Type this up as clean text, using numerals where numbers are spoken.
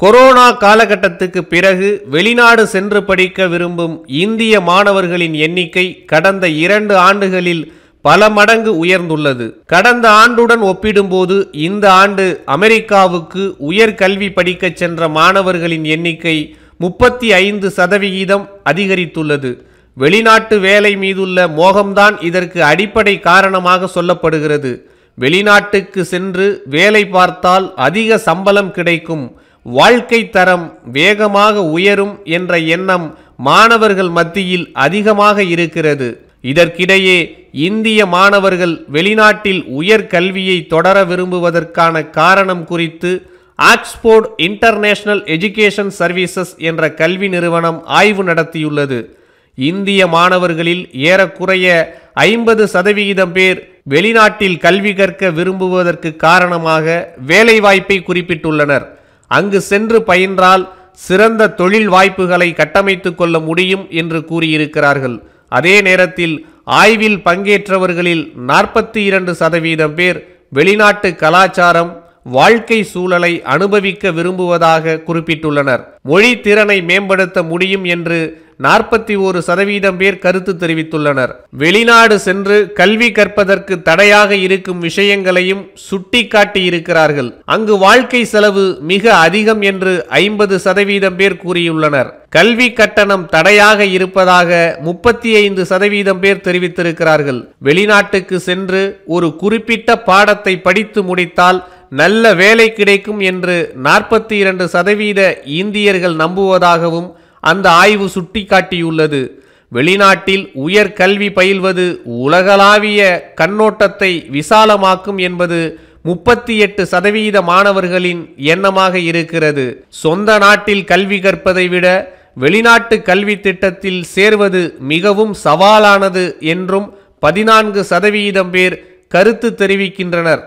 Corona காலகட்டத்துக்கு பிறகு வெளிநாடு சென்று படிக்க விரும்பும் இந்திய மாணவர்களின் எண்ணிக்கை கடந்த 2 ஆண்டுகளில் பல மடங்கு உயர்ந்துள்ளது. கடந்த ஆண்டுடன் ஒப்பிடும்போது இந்த ஆண்டு அமெரிக்காவுக்கு உயர்கல்வி படிக்கச் சென்ற மாணவர்களின் எண்ணிக்கை 35% அதிகரித்துள்ளது. வெளிநாட்டு வேலை மீதுள்ள மோகம்தான் இதற்கு அடிப்படை காரணமாக சொல்லப்படுகிறது. வெளிநாட்டுக்கு சென்று வேலை பார்த்தால் அதிக சம்பளம் கிடைக்கும், வாழ்க்கை தரம் வேகமாக உயரும் என்ற எண்ணம் மாணவர்கள் மத்தியில் அதிகமாக இருக்கிறது. இதற்கிடையே இந்திய மாணவர்கள் வெளிநாட்டில் உயர்கல்வியை தொடர விரும்புவதற்கான காரணம் குறித்து ஆக்ஸ்போர்ட் இன்டர்நேஷனல் எஜுகேஷன் சர்வீசஸ் என்ற கல்வி நிறுவனம் ஆய்வு நடத்தியுள்ளது. இந்திய மாணவர்களில் ஏறக்குறைய 50% பேர் வெளிநாட்டில் கல்வி கற்க விரும்புவதற்கு காரணமாக வேலைவாய்ப்பை குறிப்பிட்டுள்ளனர். அங்கு சென்று பயின்றால் சிறந்த தொழில் வாய்ப்புகளை கட்டமைத்து கொள்ள முடியும் என்று கூறியிருக்கிறார்கள். அதே நேரத்தில் ஆய்வில் பங்கேற்றவர்களில் 42% பேர் வெளிநாட்டு கலாச்சாரம், வாழ்க்கை சூழலை அனுபவிக்க விரும்புவதாக குறிப்பிட்டுள்ளனர். மொழி திறனை மேம்படுத்த முடியும் என்று 41% பேர் கருத்து தெரிவித்துள்ளனர். வெளிநாடு சென்று கல்வி கற்பதற்கு தடையாக இருக்கும் விஷயங்களையும் சுட்டி காட்டி இருக்கிறார்கள். அங்கு வாழ்க்கை செலவு மிக அதிகம் என்று 50% பேர் கூறியுள்ளனர். கல்வி கட்டணம் தடையாக இருப்பதாக 35% பேர் தெரிவித்திருக்கிறார்கள். வெளிநாட்டுக்கு சென்று ஒரு குறிப்பிட்ட பாடத்தை படித்து முடித்தால் நல்ல வேலை கிடைக்கும் என்று 42% இந்தியர்கள் நம்புவதாகவும் அந்த ஆய்வு சுட்டிக்காட்டியுள்ளது. வெளிநாட்டில் உயர் கல்வி பயில்வது உலகளாவிய கண்ணோட்டத்தை விசாலமாக்கும் என்பது 38% மாணவர்களின் எண்ணமாக இருக்கிறது. சொந்த நாட்டில் கல்வி கற்பதை விட வெளிநாட்டு கல்வி திட்டத்தில் சேர்வது மிகவும் சவாலானது என்றும் 14% பேர் கருத்து தெரிவிக்கின்றனர்.